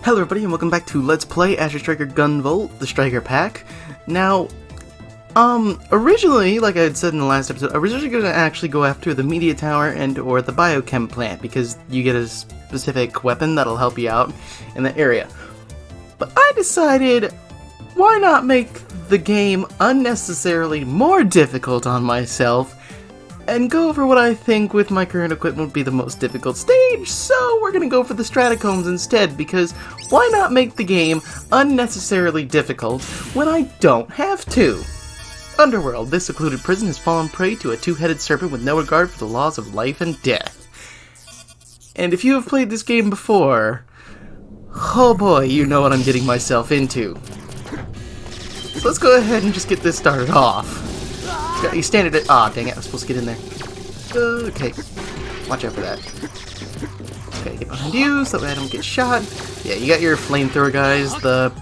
Hello everybody and welcome back to Let's Play Azure Striker Gunvolt, the Striker Pack. Now, originally, like I had said in the last episode, I was originally going to actually go after the Media Tower and or the Biochem plant because you get a specific weapon that'll help you out in the area. But I decided, why not make the game unnecessarily more difficult on myself and go over what I think with my current equipment would be the most difficult stage, so we're gonna go for the Stratacombs instead, because why not make the game unnecessarily difficult when I don't have to? Underworld, this secluded prison has fallen prey to a two-headed serpent with no regard for the laws of life and death. And if you have played this game before, oh boy, you know what I'm getting myself into. So let's go ahead and just get this started off. You stand at ah, dang it, I was supposed to get in there. Okay. Watch out for that. Okay, get behind you so that I don't get shot. Yeah, you got your flamethrower guys, the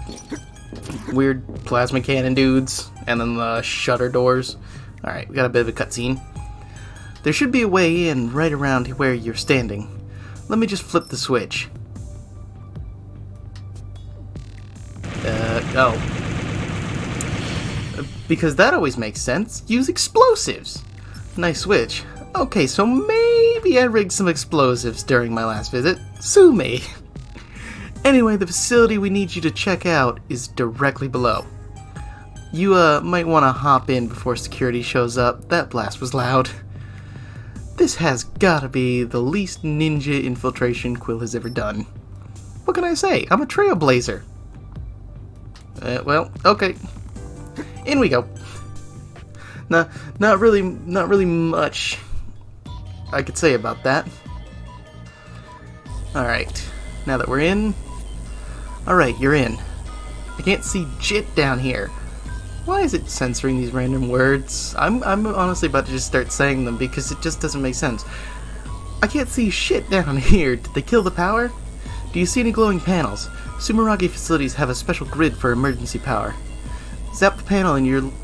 weird plasma cannon dudes, and then the shutter doors. Alright, we got a bit of a cutscene. There should be a way in right around where you're standing. Let me just flip the switch. Oh. Because that always makes sense. Use explosives. Nice switch. Okay, so maybe I rigged some explosives during my last visit. Sue me. Anyway, the facility we need you to check out is directly below. You might want to hop in before security shows up. That blast was loud. This has gotta be the least ninja infiltration Quill has ever done. What can I say? I'm a trailblazer. Well, okay. In we go. Not really much I could say about that. Alright, now that we're in. Alright, you're in. I can't see jit down here. Why is it censoring these random words? I'm honestly about to just start saying them because it just doesn't make sense. I can't see shit down here. Did they kill the power? Do you see any glowing panels? Sumeragi facilities have a special grid for emergency power. Zap the panel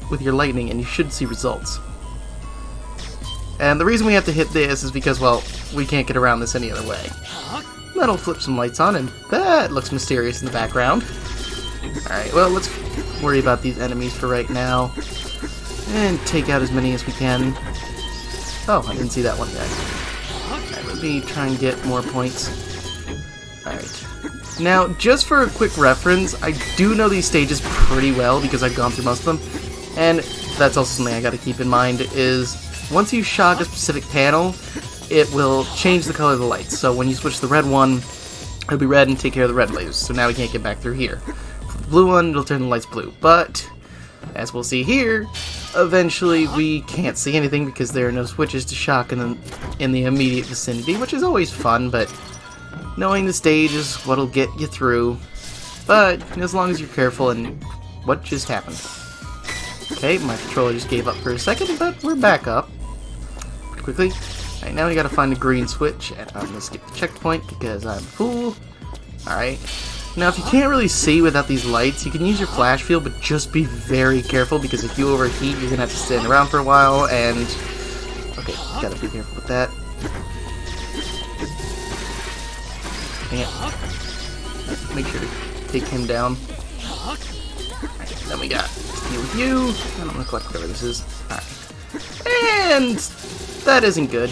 with your lightning and you should see results. And the reason we have to hit this is because, well, we can't get around this any other way. That'll flip some lights on and that looks mysterious in the background. Alright, well, let's worry about these enemies for right now. And take out as many as we can. Oh, I didn't see that one guy. Alright, let me try and get more points. Alright. Now, just for a quick reference, I do know these stages pretty well because I've gone through most of them, and that's also something I gotta keep in mind, is once you shock a specific panel, it will change the color of the lights. So when you switch the red one, it'll be red and take care of the red lasers, so now we can't get back through here. For the blue one, it'll turn the lights blue, but, as we'll see here, eventually we can't see anything because there are no switches to shock in the immediate vicinity, which is always fun, but knowing the stage is what'll get you through, but as long as you're careful. And what just happened? Okay, my controller just gave up for a second, but we're back up pretty quickly. Alright, now we gotta find a green switch, and I'm gonna skip the checkpoint because I'm a fool. Alright, now if you can't really see without these lights, you can use your flash field, but just be very careful because if you overheat, you're gonna have to stand around for a while, and okay, gotta be careful with that. Dang it. Make sure to take him down. Alright, then we got deal with you. I don't want to collect whatever this is. Alright. And that isn't good.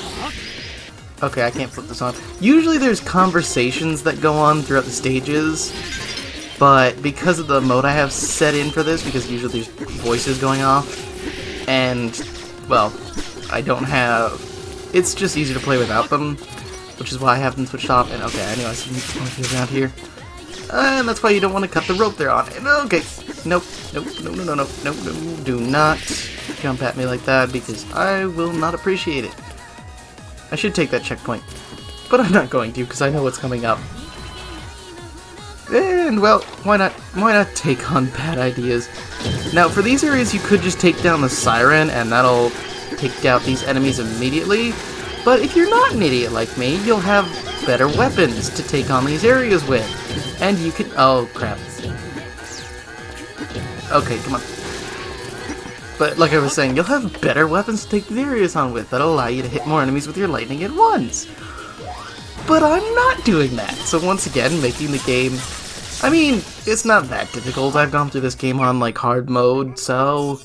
Okay, I can't flip this on. Usually there's conversations that go on throughout the stages, but because of the mode I have set in for this, because usually there's voices going off, and, well, I don't have... It's just easier to play without them, which is why I have them switched off. And okay, I knew I was going to go around here. And that's why you don't want to cut the rope they're on. And okay, nope, no, do not jump at me like that because I will not appreciate it. I should take that checkpoint, but I'm not going to because I know what's coming up. And well, why not take on bad ideas? Now, for these areas, you could just take down the siren, and that'll take out these enemies immediately. But if you're not an idiot like me, you'll have better weapons to take on these areas with. And you can... Oh, crap. Okay, come on. But like I was saying, you'll have better weapons to take these areas on with that'll allow you to hit more enemies with your lightning at once. But I'm not doing that, so once again, making the game I mean, it's not that difficult. I've gone through this game on, like, hard mode, so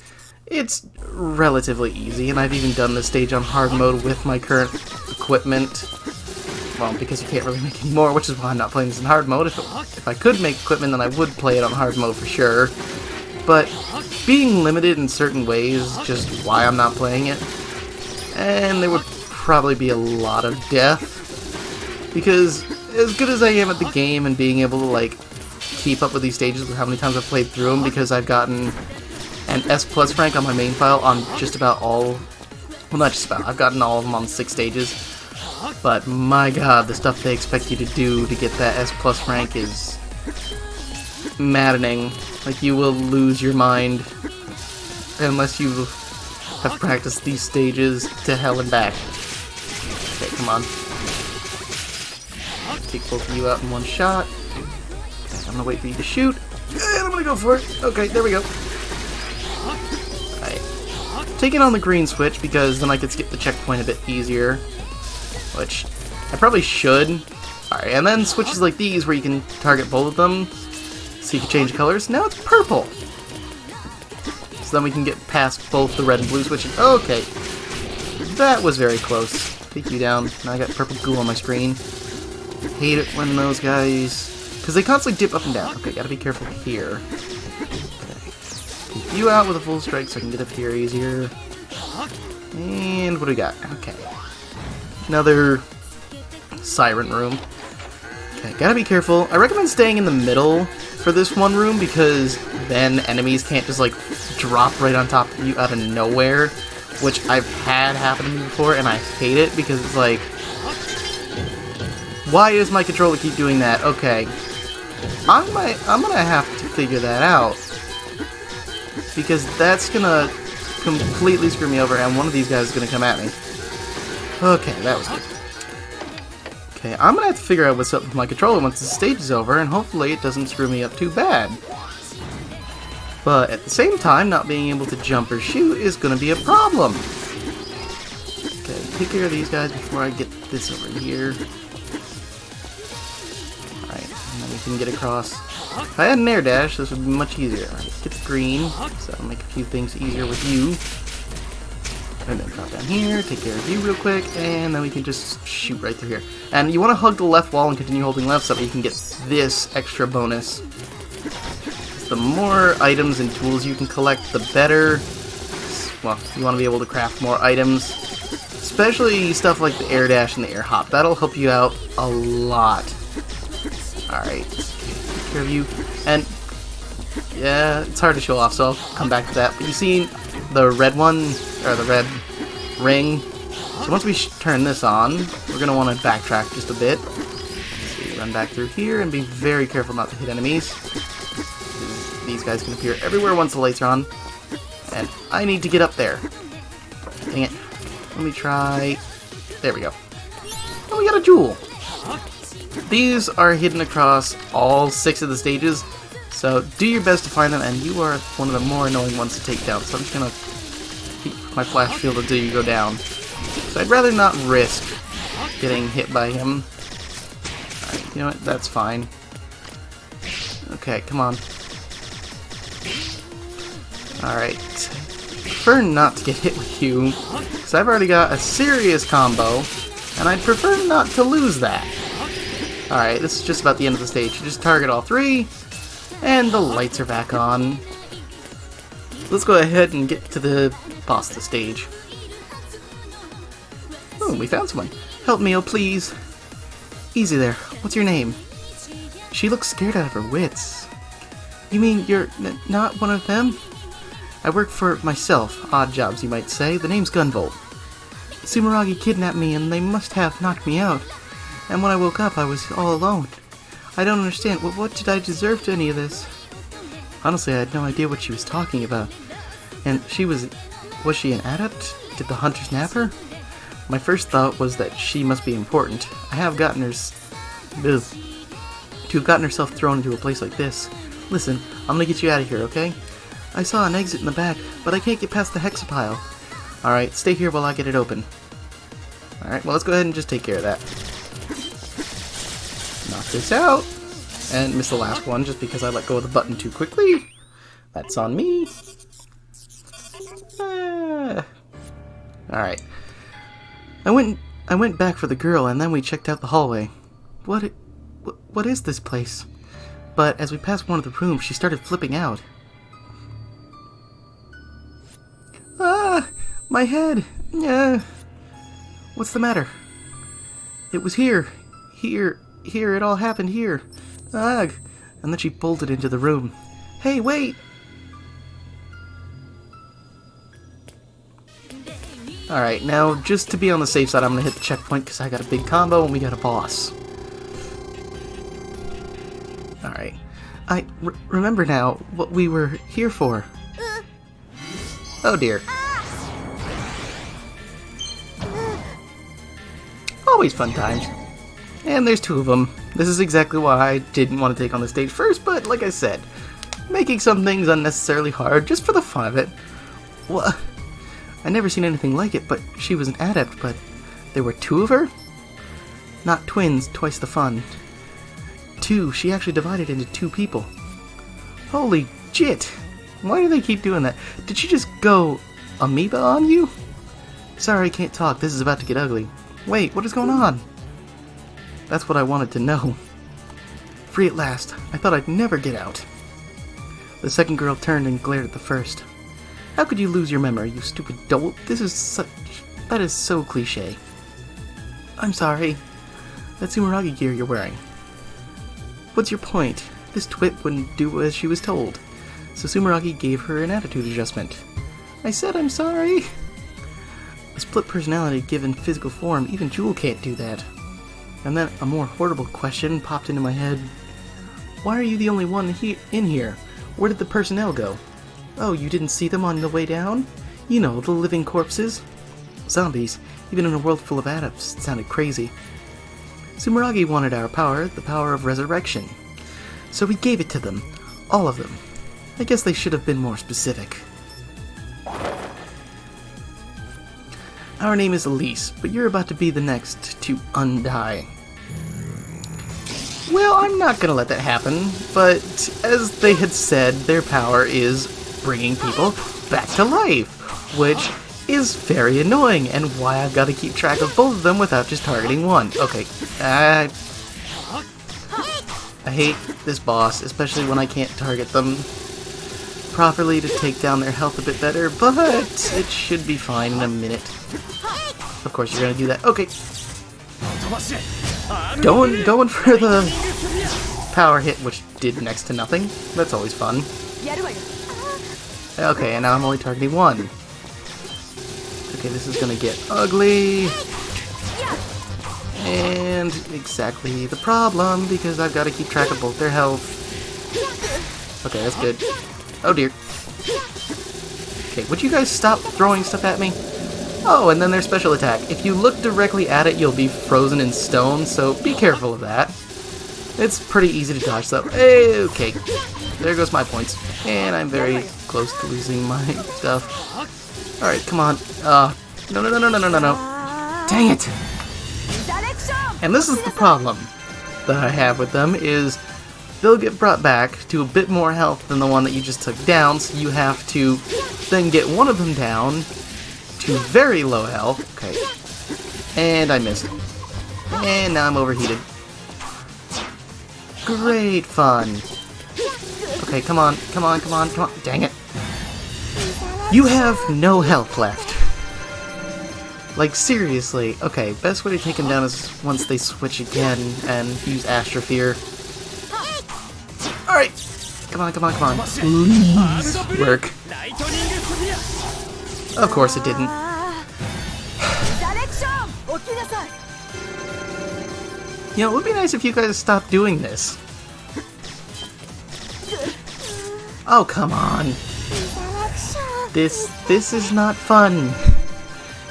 it's relatively easy, and I've even done this stage on hard mode with my current equipment. Well, because you can't really make any more, which is why I'm not playing this in hard mode. If I could make equipment, then I would play it on hard mode for sure. But being limited in certain ways is just why I'm not playing it. And there would probably be a lot of death. Because as good as I am at the game and being able to, like, keep up with these stages with how many times I've played through them, because I've gotten an S+ rank on my main file on just about all... Well, not just about. I've gotten all of them on 6 stages. But my god, the stuff they expect you to do to get that S+ rank is maddening. Like, you will lose your mind unless you have practiced these stages to hell and back. Okay, come on. Take both of you out in one shot. Okay, I'm gonna wait for you to shoot, and I'm gonna go for it. Okay, there we go. Alright. Taking on the green switch, because then I could skip the checkpoint a bit easier. Which I probably should. Alright, and then switches like these where you can target both of them. So you can change colors. Now it's purple! So then we can get past both the red and blue switches. Okay. That was very close. Take you down. Now I got purple goo on my screen. Hate it when those guys... Because they constantly dip up and down. Okay, gotta be careful here. Okay. Take you out with a full strike so I can get up here easier. And what do we got? Okay. Another siren room. Okay, gotta be careful. I recommend staying in the middle for this one room because then enemies can't just like drop right on top of you out of nowhere, which I've had happen to me before, and I hate it because it's like, why does my controller keep doing that? Okay, I'm gonna have to figure that out because that's gonna completely screw me over, and one of these guys is gonna come at me. Okay, that was good. Okay, I'm gonna have to figure out what's up with my controller once the stage is over, and hopefully it doesn't screw me up too bad. But at the same time, not being able to jump or shoot is gonna be a problem. Okay, take care of these guys before I get this over here. Alright, and then we can get across. If I had an air dash, this would be much easier. Alright, get the green, so that'll make a few things easier with you. And then drop down here, take care of you real quick, and then we can just shoot right through here. And you want to hug the left wall and continue holding left so that you can get this extra bonus. The more items and tools you can collect, the better. Well, you want to be able to craft more items. Especially stuff like the air dash and the air hop. That'll help you out a lot. Alright, take care of you. And, yeah, it's hard to show off, so I'll come back to that. But you see the red one, or the red ring. So once we turn this on, we're going to want to backtrack just a bit. So run back through here and be very careful not to hit enemies. These guys can appear everywhere once the lights are on. And I need to get up there. Dang it. Let me try... There we go. Oh, we got a jewel. These are hidden across all 6 of the stages. So do your best to find them, and you are one of the more annoying ones to take down. So I'm just going to keep my flash field until you go down. So I'd rather not risk getting hit by him. Alright, you know what? That's fine. Okay, come on. Alright. Prefer not to get hit with you, because I've already got a serious combo, and I'd prefer not to lose that. Alright, this is just about the end of the stage. You just target all 3, and the lights are back on. Let's go ahead and get to the boss of the stage. Oh, we found someone. Help me, oh please. Easy there. What's your name? She looks scared out of her wits. You mean you're not one of them? I work for myself. Odd jobs, you might say. The name's Gunvolt. Sumeragi kidnapped me and they must have knocked me out. And when I woke up, I was all alone. I don't understand. What did I deserve to any of this? Honestly, I had no idea what she was talking about. And was she an adept? Did the hunter snap her? My first thought was that she must be important. To have gotten herself thrown into a place like this. Listen, I'm gonna get you out of here, okay? I saw an exit in the back, but I can't get past the hexapile. Alright, stay here while I get it open. Alright, well let's go ahead and just take care of that. Knock this out. And missed the last one just because I let go of the button too quickly. That's on me. Alright. I went back for the girl, and then we checked out the hallway. What is this place? But as we passed one of the rooms, she started flipping out. Ah! My head! What's the matter? It was here. Here, it all happened here. Ugh! And then she bolted into the room. Hey, wait! Alright, now, just to be on the safe side, I'm gonna hit the checkpoint because I got a big combo and we got a boss. Alright. I remember now what we were here for. Oh dear. Always fun times. And there's two of them. This is exactly why I didn't want to take on the stage first, but like I said, making some things unnecessarily hard just for the fun of it. What? I never seen anything like it, but she was an adept, but there were two of her? Not twins, twice the fun. Two, she actually divided into two people. Holy jit! Why do they keep doing that? Did she just go amoeba on you? Sorry, I can't talk, this is about to get ugly. Wait, what is going on? That's what I wanted to know. Free at last. I thought I'd never get out. The second girl turned and glared at the first. How could you lose your memory, you stupid dolt? That is so cliché. I'm sorry. That Sumeragi gear you're wearing. What's your point? This twit wouldn't do as she was told. So Sumeragi gave her an attitude adjustment. I said I'm sorry. A split personality given physical form, even Jewel can't do that. And then a more horrible question popped into my head. Why are you the only one in here? Where did the personnel go? Oh, you didn't see them on the way down? You know, the living corpses. Zombies, even in a world full of adepts, it sounded crazy. Sumeragi wanted our power, the power of resurrection. So we gave it to them. All of them. I guess they should have been more specific. Our name is Elise, but you're about to be the next to undie. Well, I'm not gonna let that happen, but as they had said, their power is bringing people back to life, which is very annoying, and why I've got to keep track of both of them without just targeting one. Okay, I hate this boss, especially when I can't target them properly to take down their health a bit better, but it should be fine in a minute. Of course you're gonna do that. Okay. Going for the power hit, which did next to nothing. That's always fun. Okay, and now I'm only targeting one. Okay, this is gonna get ugly. And exactly the problem, because I've got to keep track of both their health. Okay, that's good. Oh dear. Okay, would you guys stop throwing stuff at me? Oh, and then their special attack. If you look directly at it, you'll be frozen in stone, so be careful of that. It's pretty easy to dodge stuff. Okay, there goes my points. And I'm very close to losing my stuff. Alright, come on. No. Dang it! And this is the problem that I have with them, is they'll get brought back to a bit more health than the one that you just took down, so you have to then get one of them down to very low health. Okay. And I missed. And now I'm overheated. Great fun. Okay, come on. Dang it. You have no health left. Like, seriously. Okay, best way to take him down is once they switch again and use Astrophere. Alright! Come on. Please work. Of course it didn't. You know, it would be nice if you guys stopped doing this. Oh, come on. This is not fun.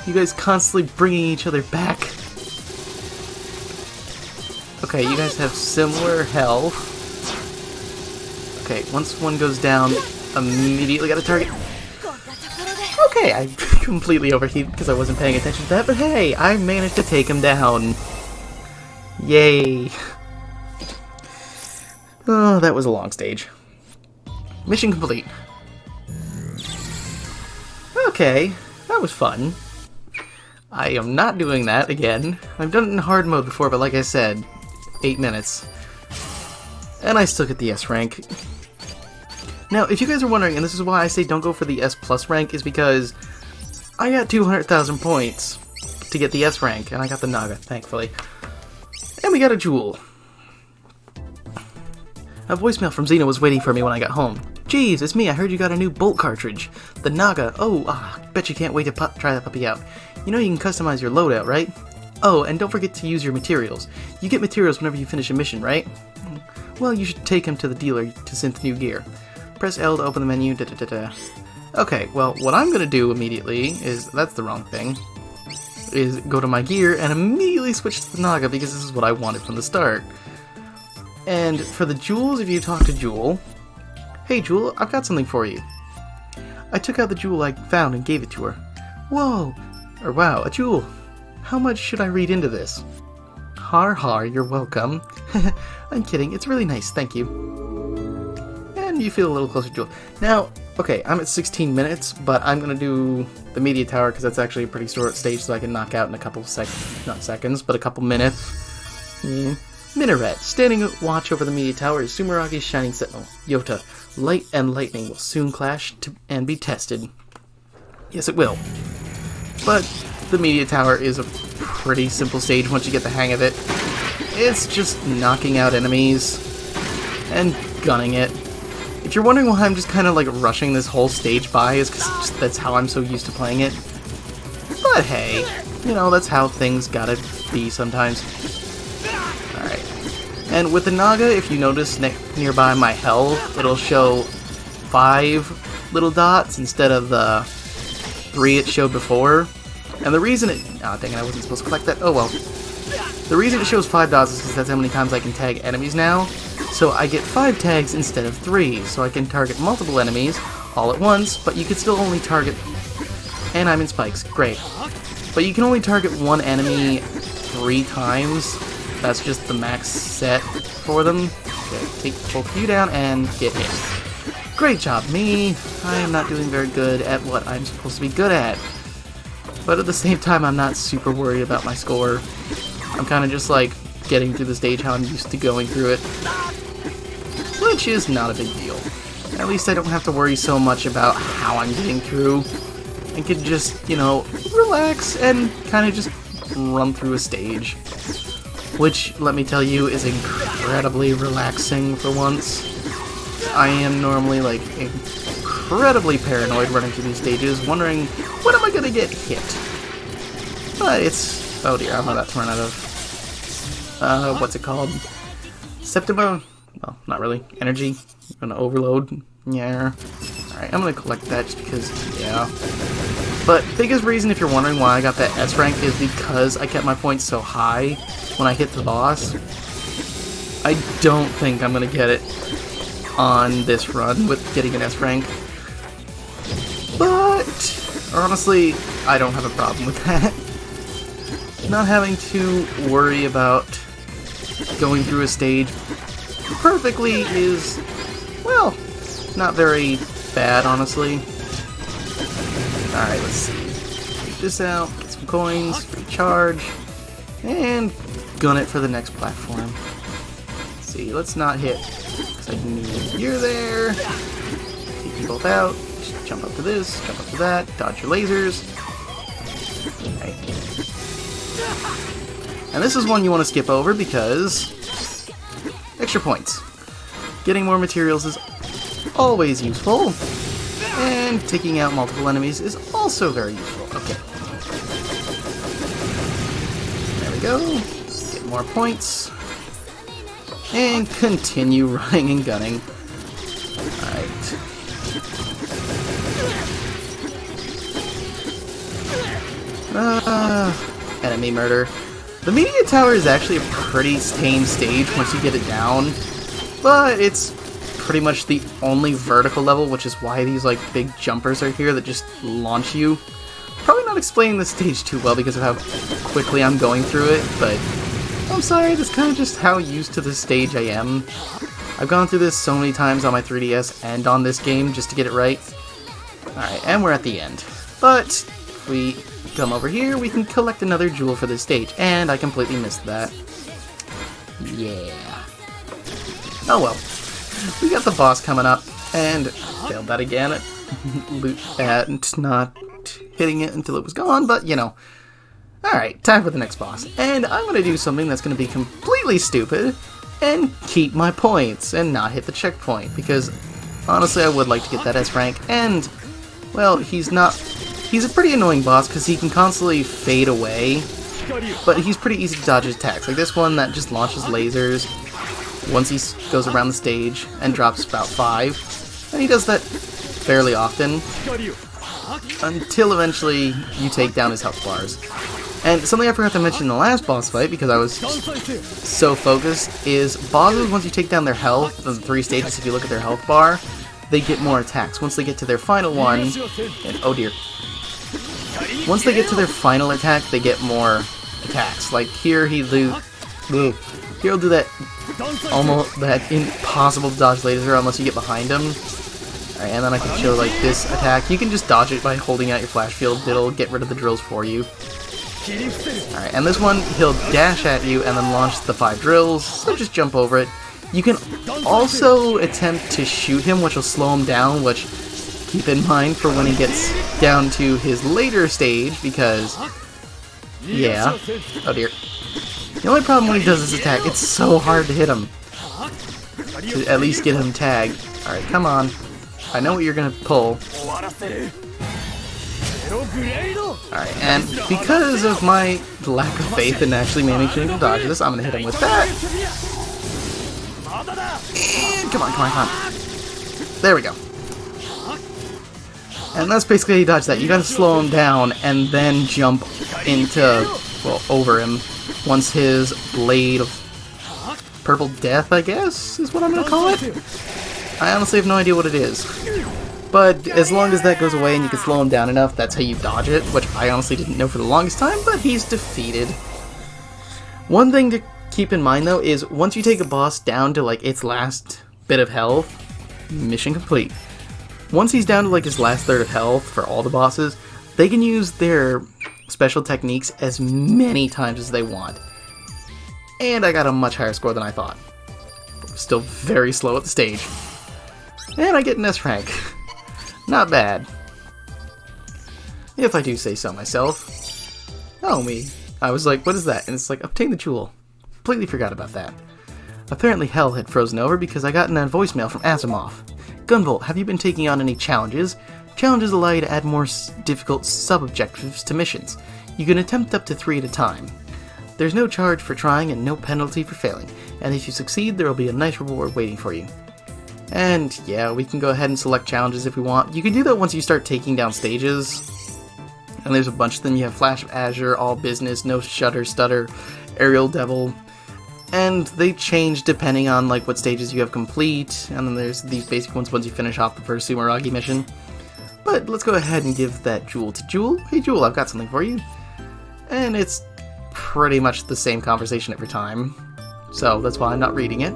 You guys constantly bringing each other back. Okay, you guys have similar health. Okay, once one goes down, immediately got a target. Okay, I completely overheated because I wasn't paying attention to that, but hey, I managed to take him down. Yay. Oh, that was a long stage. Mission complete. Okay, that was fun. I am not doing that again. I've done it in hard mode before, but like I said, 8 minutes. And I still get the S rank. Now, if you guys are wondering, and this is why I say don't go for the S plus rank, is because I got 200,000 points to get the S rank, and I got the Naga, thankfully. And we got a Jewel. A voicemail from Xena was waiting for me when I got home. Jeez, it's me, I heard you got a new Bolt cartridge. The Naga. Oh, bet you can't wait to try that puppy out. You know you can customize your loadout, right? Oh, and don't forget to use your materials. You get materials whenever you finish a mission, right? Well, you should take them to the dealer to synth new gear. Press L to open the menu, Okay, well, what I'm gonna do immediately is, that's the wrong thing, is go to my gear and immediately switch to the Naga because this is what I wanted from the start. And for the jewels, if you talk to Jewel, hey Jewel, I've got something for you. I took out the jewel I found and gave it to her. Whoa! Or wow, a jewel. How much should I read into this? Har har, you're welcome. I'm kidding, it's really nice, thank you. And you feel a little closer to Jewel. Now, okay, I'm at 16 minutes, but I'm gonna do the media tower because that's actually a pretty short stage, so I can knock out in a couple not seconds, but a couple minutes. Minaret, standing at watch over the media tower is Sumeragi's shining sentinel. Yota, light and lightning will soon clash and be tested. Yes, it will. But the media tower is a pretty simple stage once you get the hang of it. It's just knocking out enemies and gunning it. If you're wondering why I'm just kind of like rushing this whole stage by, is because that's how I'm so used to playing it. But hey, you know, that's how things gotta be sometimes. Alright. And with the Naga, if you notice nearby my health, it'll show 5 little dots instead of the 3 it showed before. And the reason it... oh, dang it, I wasn't supposed to collect that. Oh well. The reason it shows 5 dots is because that's how many times I can tag enemies now. So I get 5 tags instead of 3, so I can target multiple enemies all at once, but you can still only target... and I'm in spikes, great. But you can only target one enemy 3 times. That's just the max set for them. Okay, take both of you down and get hit. Great job, me! I am not doing very good at what I'm supposed to be good at. But at the same time, I'm not super worried about my score. I'm kind of just like getting through the stage how I'm used to going through it. Which is not a big deal. At least I don't have to worry so much about how I'm getting through. I can just, you know, relax and kind of just run through a stage. Which, let me tell you, is incredibly relaxing for once. I am normally, like, incredibly paranoid running through these stages, wondering, when am I gonna get hit? But it's... oh dear, I'm about to run out of... what's it called? Septima? Well, not really. Energy? I'm gonna overload? Yeah. Alright, I'm gonna collect that just because, yeah. But biggest reason, if you're wondering why I got that S rank, is because I kept my points so high when I hit the boss. I don't think I'm gonna get it on this run with getting an S rank. But honestly, I don't have a problem with that. Not having to worry about going through a stage perfectly is, well, not very bad, honestly. Alright, let's see. Take this out, get some coins, recharge, and gun it for the next platform. Let's see, let's not hit, because I need you're there. Take you both out, just jump up to this, jump up to that, dodge your lasers. Okay. And this is one you want to skip over because extra points. Getting more materials is always useful, and taking out multiple enemies is also very useful. Okay. There we go. Get more points. And continue running and gunning. Alright. Enemy murder. The media tower is actually a pretty tame stage once you get it down, but it's pretty much the only vertical level, which is why these like big jumpers are here that just launch you. Probably not explaining the stage too well because of how quickly I'm going through it, but I'm sorry, that's kind of just how used to the stage I am. I've gone through this so many times on my 3DS and on this game just to get it right. Alright, and we're at the end. But if we come over here, we can collect another jewel for this stage, and I completely missed that. Yeah. Oh well. We got the boss coming up, and failed that again at not hitting it until it was gone, but you know. Alright, time for the next boss. And I'm going to do something that's going to be completely stupid and keep my points and not hit the checkpoint, because honestly I would like to get that S rank, and well, he's a pretty annoying boss because he can constantly fade away, but he's pretty easy to dodge his attacks. Like this one that just launches lasers once he goes around the stage and drops about 5, and he does that fairly often until eventually you take down his health bars. And something I forgot to mention in the last boss fight, because I was so focused, is bosses, once you take down their health, the 3 stages, if you look at their health bar, they get more attacks. Once they get to their final one, and oh dear. Once they get to their final attack, they get more attacks. Like here, he'll do that impossible to dodge laser unless you get behind him. Alright, and then I can show like this attack. You can just dodge it by holding out your flash field. It'll get rid of the drills for you. Alright, and this one, he'll dash at you and then launch the 5 drills, so just jump over it. You can also attempt to shoot him, which will slow him down, which keep in mind for when he gets down to his later stage, because, yeah, oh dear. The only problem when he does this attack, it's so hard to hit him. To at least get him tagged. Alright, come on. I know what you're gonna pull. Alright, and because of my lack of faith in actually managing to dodge this, I'm gonna hit him with that. And come on. There we go. And that's basically how you dodge that. You gotta slow him down and then jump into, well, over him once his blade of purple death, I guess, is what I'm gonna call it. I honestly have no idea what it is. But as long as that goes away and you can slow him down enough, that's how you dodge it, which I honestly didn't know for the longest time, but he's defeated. One thing to keep in mind, though, is once you take a boss down to, like, its last bit of health, mission complete. Once he's down to, like, his last third of health for all the bosses, they can use their special techniques as many times as they want. And I got a much higher score than I thought. Still very slow at the stage. And I get an S rank. Not bad. If I do say so myself. Oh, I was like, what is that? And it's like, obtain the jewel. Completely forgot about that. Apparently hell had frozen over because I got a voicemail from Asimov. Gunvolt, have you been taking on any challenges? Challenges allow you to add more difficult sub-objectives to missions. You can attempt up to 3 at a time. There's no charge for trying and no penalty for failing, and if you succeed, there will be a nice reward waiting for you. And yeah, we can go ahead and select challenges if we want. You can do that once you start taking down stages. And there's a bunch of them. You have Flash of Azure, All Business, No Shudder, Stutter, Aerial Devil. And they change depending on like what stages you have complete. And then there's these basic ones once you finish off the first Sumeragi mission. But let's go ahead and give that jewel to Jewel. Hey Jewel, I've got something for you. And it's pretty much the same conversation every time. So that's why I'm not reading it.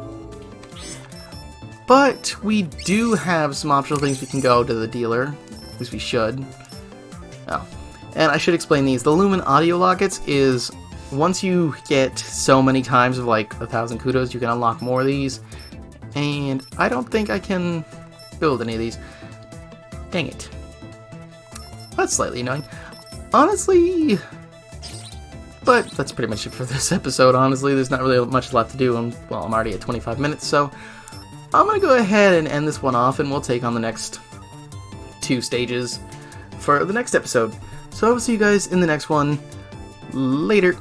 But we do have some optional things we can go to the dealer. At least we should. Oh. And I should explain these. The Lumen Audio Lockets is, once you get so many times of like 1,000 kudos, you can unlock more of these. And I don't think I can build any of these. Dang it. That's slightly annoying. Honestly... But that's pretty much it for this episode, honestly. There's not really much left to do. Well, I'm already at 25 minutes, so... I'm going to go ahead and end this one off, and we'll take on the next 2 stages for the next episode. So I will see you guys in the next one. Later.